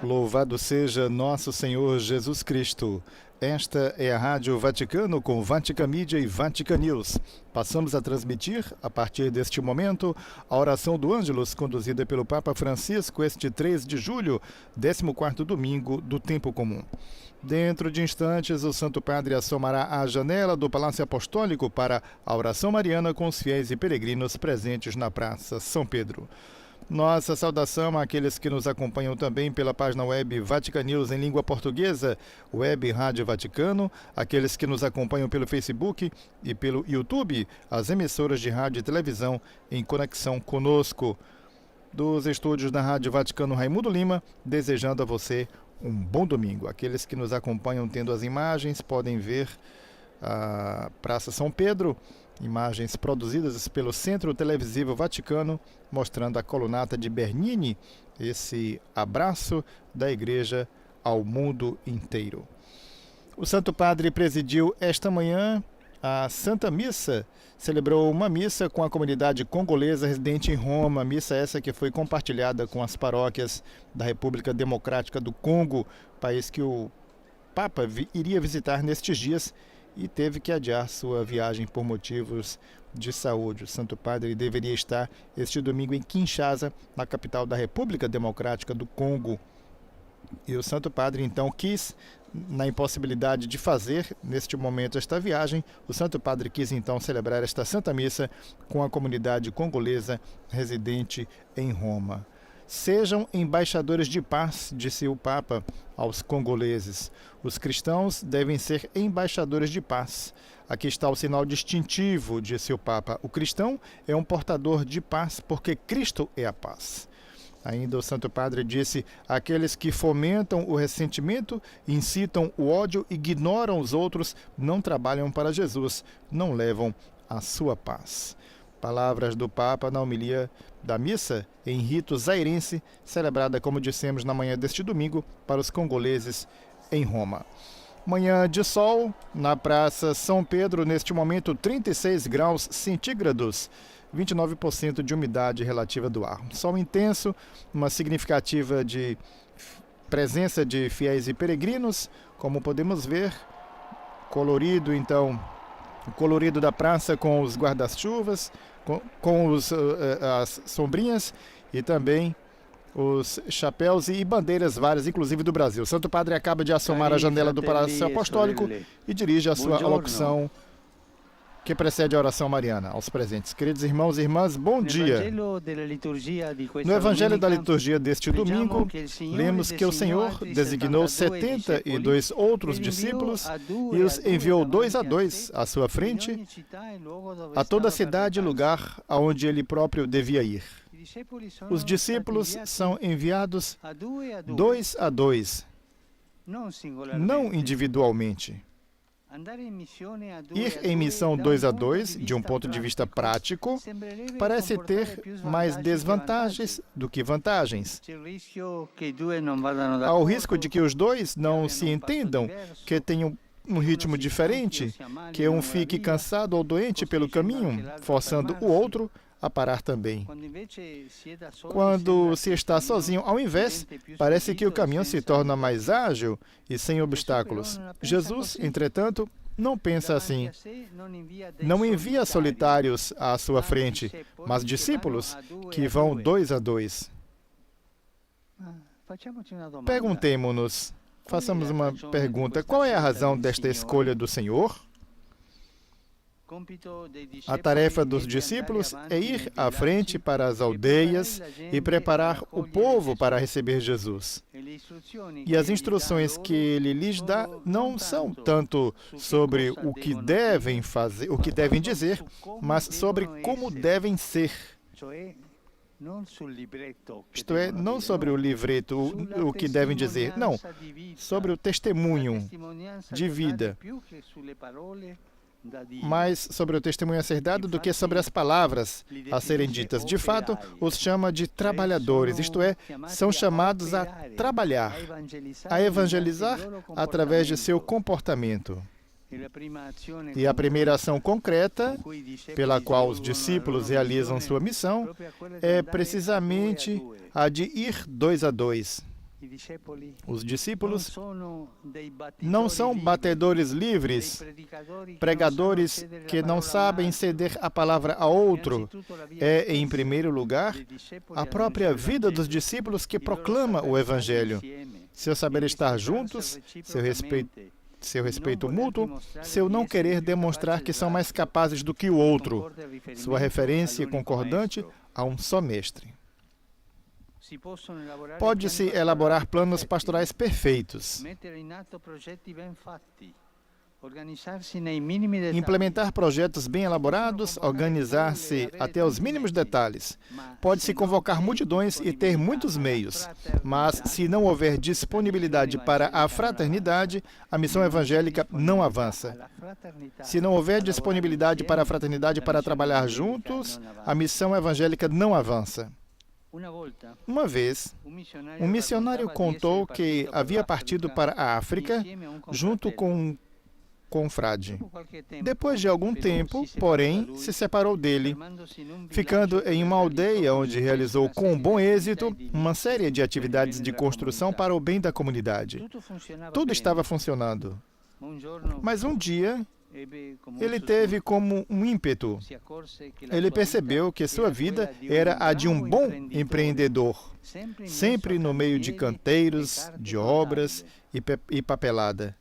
Louvado seja nosso Senhor Jesus Cristo. Esta é a Rádio Vaticano com Vatican Media e Vatican News. Passamos a transmitir, a partir deste momento, a oração do Ângelus, conduzida pelo Papa Francisco, este 3 de julho, 14º domingo do Tempo Comum. Dentro de instantes, o Santo Padre assomará à janela do Palácio Apostólico para a oração mariana com os fiéis e peregrinos presentes na Praça São Pedro. Nossa saudação àqueles que nos acompanham também pela página web Vatican News em língua portuguesa, Web Rádio Vaticano, aqueles que nos acompanham pelo Facebook e pelo YouTube, as emissoras de rádio e televisão em conexão conosco. Dos estúdios da Rádio Vaticano, Raimundo Lima, desejando a você um bom domingo. Aqueles que nos acompanham tendo as imagens podem ver a Praça São Pedro, imagens produzidas pelo Centro Televisivo Vaticano, mostrando a colunata de Bernini, esse abraço da Igreja ao mundo inteiro. O Santo Padre presidiu esta manhã a Santa Missa, celebrou uma missa com a comunidade congolesa residente em Roma, missa essa que foi compartilhada com as paróquias da República Democrática do Congo, país que o Papa iria visitar nestes dias e teve que adiar sua viagem por motivos de saúde. O Santo Padre deveria estar este domingo em Kinshasa, na capital da República Democrática do Congo. E o Santo Padre então quis, na impossibilidade de fazer neste momento esta viagem, o Santo Padre quis então celebrar esta Santa Missa com a comunidade congolesa residente em Roma. Sejam embaixadores de paz, disse o Papa aos congoleses. Os cristãos devem ser embaixadores de paz. Aqui está o sinal distintivo, disse o Papa. O cristão é um portador de paz porque Cristo é a paz. Ainda o Santo Padre disse: aqueles que fomentam o ressentimento, incitam o ódio, ignoram os outros, não trabalham para Jesus, não levam a sua paz. Palavras do Papa na homilia da missa em rito zairense, celebrada, como dissemos, na manhã deste domingo para os congoleses em Roma. Manhã de sol na Praça São Pedro, neste momento 36 graus centígrados, 29% de umidade relativa do ar. Sol intenso, uma significativa de presença de fiéis e peregrinos, como podemos ver, colorido então, o colorido da praça com os guarda-chuvas, com as sombrinhas e também os chapéus e bandeiras várias, inclusive do Brasil. O Santo Padre acaba de assomar a janela do Palácio Apostólico e dirige a sua alocução que precede a oração mariana aos presentes. Queridos irmãos e irmãs, bom dia. No Evangelho da liturgia deste domingo, lemos que o Senhor designou 72 outros discípulos e os enviou 2 a 2 à sua frente a toda a cidade e lugar aonde ele próprio devia ir. Os discípulos são enviados 2 a 2, não individualmente. Ir em missão 2 a 2, de um ponto de vista prático, parece ter mais desvantagens do que vantagens. Há o risco de que os dois não se entendam, que tenham um ritmo diferente, que um fique cansado ou doente pelo caminho, forçando o outro a parar também. Quando se está sozinho, ao invés, parece que o caminho se torna mais ágil e sem obstáculos. Jesus, entretanto, não pensa assim. Não envia solitários à sua frente, mas discípulos que vão 2 a 2. Perguntemo-nos, façamos uma pergunta: qual é a razão desta escolha do Senhor? A tarefa dos discípulos é ir à frente para as aldeias e preparar o povo para receber Jesus. E as instruções que ele lhes dá não são tanto sobre o que devem fazer, o que devem dizer, mas sobre como devem ser. Isto é, não sobre o livreto, o que devem dizer, não, sobre o testemunho de vida. Mais sobre o testemunho a ser dado do que sobre as palavras a serem ditas. De fato, os chama de trabalhadores, isto é, são chamados a trabalhar, a evangelizar através de seu comportamento. E a primeira ação concreta pela qual os discípulos realizam sua missão é precisamente a de ir 2 a 2. Os discípulos não são batedores livres, pregadores que não sabem ceder a palavra a outro. É, em primeiro lugar, a própria vida dos discípulos que proclama o Evangelho. Seu saber estar juntos, seu respeito mútuo, seu não querer demonstrar que são mais capazes do que o outro, sua referência concordante a um só mestre. Pode-se elaborar planos pastorais perfeitos, implementar projetos bem elaborados, organizar-se até os mínimos detalhes. Pode-se convocar multidões e ter muitos meios, mas se não houver disponibilidade para a fraternidade, a missão evangélica não avança. Se não houver disponibilidade para a fraternidade para trabalhar juntos, a missão evangélica não avança. Uma vez, um missionário contou que havia partido para a África junto com um confrade. Depois de algum tempo, porém, se separou dele, ficando em uma aldeia onde realizou com bom êxito uma série de atividades de construção para o bem da comunidade. Tudo estava funcionando. Mas um dia, ele teve como um ímpeto. Ele percebeu que sua vida era a de um bom empreendedor, sempre no meio de canteiros, de obras e papelada.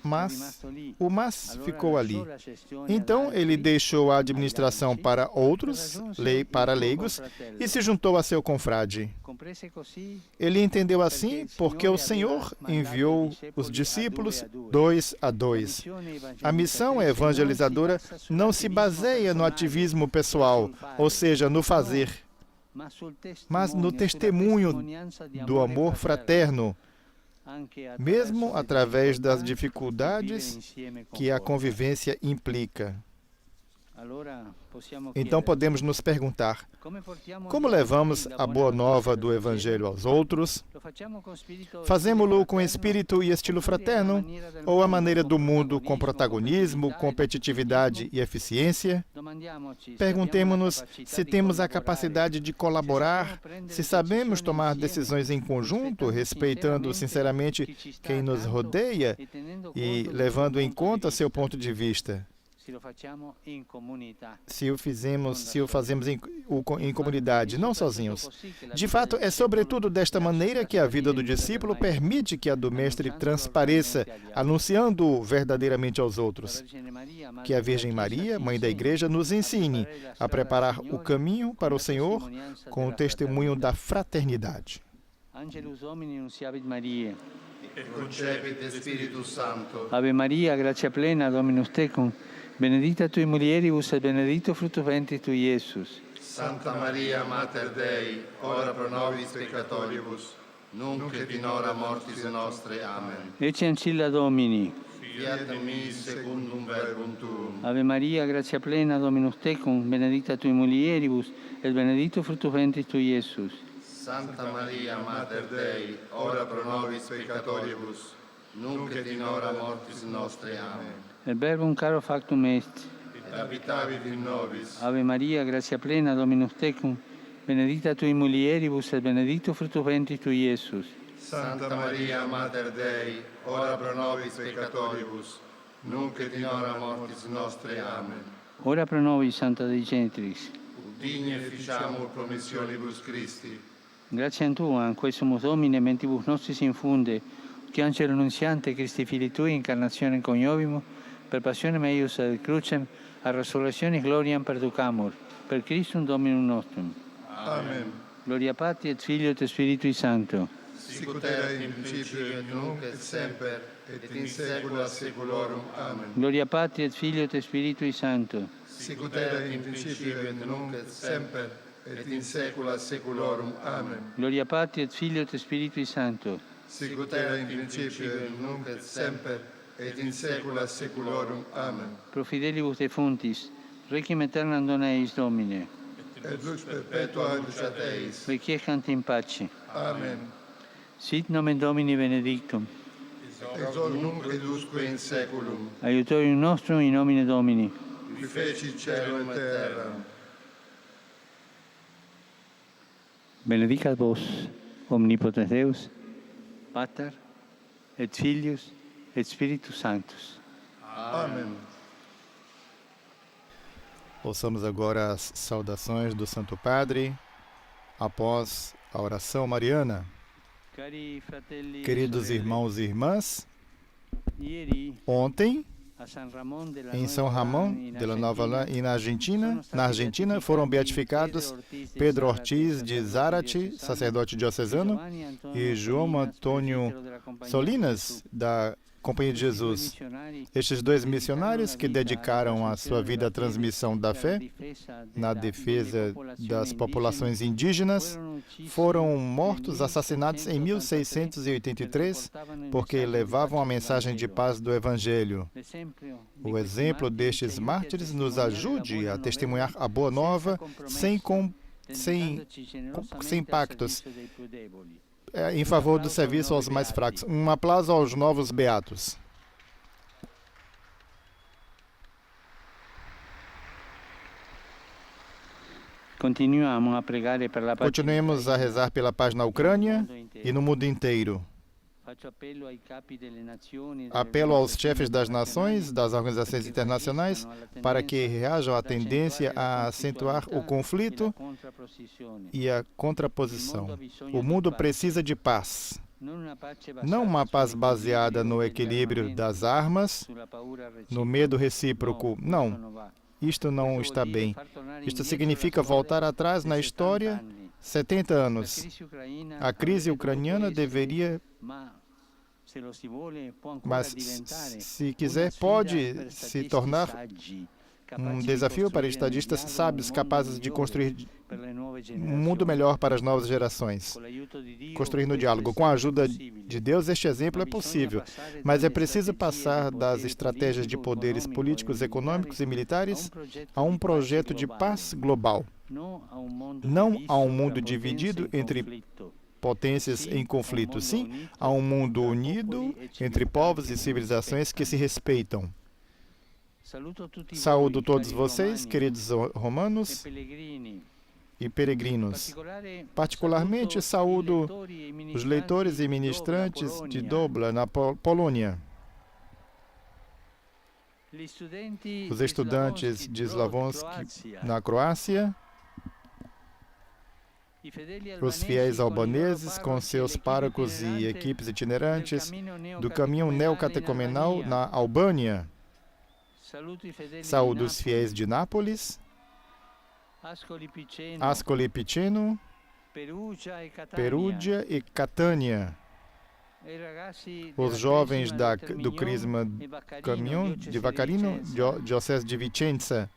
Mas o mas ficou ali. Então ele deixou a administração para outros, para leigos, e se juntou a seu confrade. Ele entendeu assim porque o Senhor enviou os discípulos 2 a 2. A missão evangelizadora não se baseia no ativismo pessoal, ou seja, no fazer, mas no testemunho do amor fraterno, mesmo através das dificuldades que a convivência implica. Então podemos nos perguntar, como levamos a boa nova do Evangelho aos outros? Fazemo-lo com espírito e estilo fraterno, ou à maneira do mundo, com protagonismo, competitividade e eficiência? Perguntemo-nos se temos a capacidade de colaborar, se sabemos tomar decisões em conjunto, respeitando sinceramente quem nos rodeia e levando em conta seu ponto de vista. Se o fazemos em comunidade, não sozinhos. De fato, é sobretudo desta maneira que a vida do discípulo permite que a do mestre transpareça, anunciando-o verdadeiramente aos outros. Que a Virgem Maria, Mãe da Igreja, nos ensine a preparar o caminho para o Senhor com o testemunho da fraternidade. Angelus Domini nunciavit Mariae. Et concepit Spiritus Sancto. Ave Maria, gratia plena, Dominus tecum, benedicta tui mulieribus et benedictus fructus ventris tui, Iesus. Santa Maria, Mater Dei, ora pro nobis peccatoribus, nunc et in hora mortis nostre. Amen. Ecce ancilla Domini. Fiat mi secundum verbum tuum. Ave Maria, gratia plena, Dominus tecum, benedicta tui mulieribus et benedictus fructus ventris tui, Iesus. Santa Maria, Mater Dei, ora pro nobis peccatoribus, nunc et in hora mortis nostre. Amen. Et verbum caro factum est. Et habitavit in nobis. Ave Maria, gratia plena, Dominus tecum, benedicta tui mulieribus et benedictus fructus ventris tui, Iesus. Santa Maria, Mater Dei, ora pro nobis peccatoribus, nunc et in hora mortis nostre. Amen. Ora pro nobis, Santa Dei Genitrix. Digne ficiamur promissionibus Christi. Grazie a Tua, in quae sumus Domine, mentibus nostris infunde, che angelo nunziante Christi Filii Tui, incarnazione coniovimo, per passionem eius ad crucem, a resurrectionis gloriam perducamur, per Christum Dominum nostrum. Amen. Gloria Patri et Filio et Spiritui Sancto. Sicut erat in principio et nunc et semper, et in saecula saeculorum. Amen. Gloria Patri et Filio et Spiritui Sancto. Sicut erat in principio et nunc et semper, et in saecula saeculorum. Amen. Gloria Patri et Filio et Spiritui Sancto. Sicut erat in principio et nunc et semper, et in saecula saeculorum. Amen. Pro fidelibus defuntis, requiem aeternam dona eis Domine. Et lux perpetua luceat eis. Requiescant in pace. Amen. Sit nomen Domini benedictum. Ex hoc nunc et usque in saeculum. Aiutorium nostrum in nomine Domini. Qui feci cielo et terra. benedicat vos, omnipotens Deus, Pater, et Filius, et Spiritus Sanctus. Amém. Ouçamos agora as saudações do Santo Padre após a oração mariana. Cari fratelli e Queridos sorelle, irmãos e irmãs, ieri ontem, a San Ramón de la em São Nueva Ramón Lã, de la Nova Lã e na Argentina, Argentina, foram beatificados Pedro Ortiz de Zárate, sacerdote diocesano, e João Antônio Solinas, da Companhia de Jesus. Estes dois missionários que dedicaram a sua vida à transmissão da fé na defesa das populações indígenas foram mortos, assassinados em 1683, porque levavam a mensagem de paz do Evangelho. O exemplo destes mártires nos ajude a testemunhar a Boa Nova sem pactos, em favor do serviço aos mais fracos. Um aplauso aos novos beatos. Continuemos a rezar pela paz na Ucrânia e no mundo inteiro. Apelo aos chefes das nações, das organizações internacionais, para que reajam à tendência a acentuar o conflito e a contraposição. O mundo precisa de paz. Não uma paz baseada no equilíbrio das armas, no medo recíproco. Não, isto não está bem. Isto significa voltar atrás na história 70 anos. A crise ucraniana deveria... Mas, se quiser, pode se tornar um desafio para estadistas sábios capazes de construir um mundo melhor para as novas gerações. Construir no diálogo. Com a ajuda de Deus, este exemplo é possível. Mas é preciso passar das estratégias de poderes políticos, econômicos e militares a um projeto de paz global. Não a um mundo dividido entre potências em conflito, sim, a um mundo unido entre povos e civilizações que se respeitam. Saúdo todos vocês, queridos romanos e peregrinos. Particularmente saúdo os leitores e ministrantes de Dobra, na Polônia. Os estudantes de Slavonski, na Croácia. Os fiéis albaneses, com seus párocos e equipes itinerantes, do caminho neocatecumenal na Albânia. Saúdo os fiéis de Nápoles, Ascoli Piceno, Perúgia e Catânia. Os jovens do Crisma Caminho de Vaccarino, Diocese de Vicenza.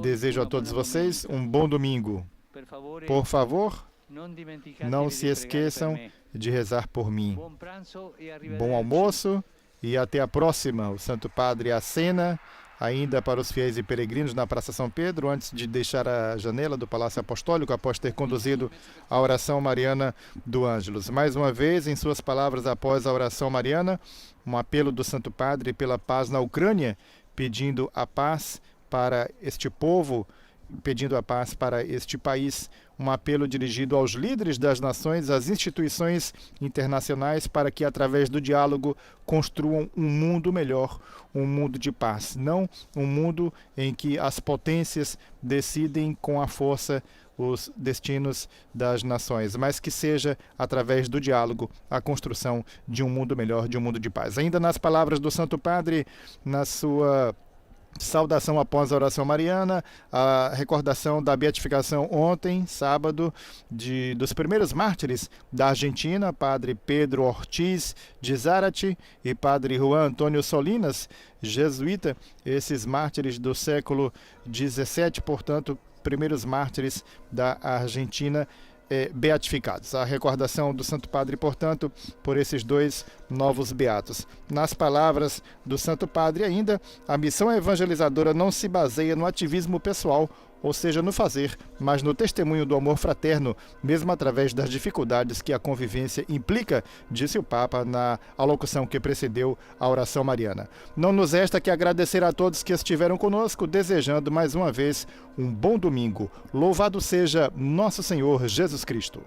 Desejo a todos vocês um bom domingo. Por favor, não se esqueçam de rezar por mim. Bom almoço e até a próxima. O Santo Padre acena ainda para os fiéis e peregrinos na Praça São Pedro, antes de deixar a janela do Palácio Apostólico, após ter conduzido a oração mariana do Ângelus. Mais uma vez, em suas palavras após a oração mariana, um apelo do Santo Padre pela paz na Ucrânia, pedindo a paz para este povo, pedindo a paz para este país, um apelo dirigido aos líderes das nações, às instituições internacionais, para que, através do diálogo, construam um mundo melhor, um mundo de paz. Não um mundo em que as potências decidem com a força os destinos das nações, mas que seja, através do diálogo, a construção de um mundo melhor, de um mundo de paz. Ainda nas palavras do Santo Padre, na sua saudação após a oração mariana, a recordação da beatificação ontem, sábado, dos primeiros mártires da Argentina, Padre Pedro Ortiz de Zárate e Padre Juan Antônio Solinas, jesuíta, esses mártires do século XVII, portanto, primeiros mártires da Argentina, beatificados. A recordação do Santo Padre, portanto, por esses dois novos beatos. Nas palavras do Santo Padre ainda, a missão evangelizadora não se baseia no ativismo pessoal ou seja, no fazer, mas no testemunho do amor fraterno, mesmo através das dificuldades que a convivência implica, disse o Papa na alocução que precedeu a oração mariana. Não nos resta que agradecer a todos que estiveram conosco, desejando mais uma vez um bom domingo. Louvado seja nosso Senhor Jesus Cristo.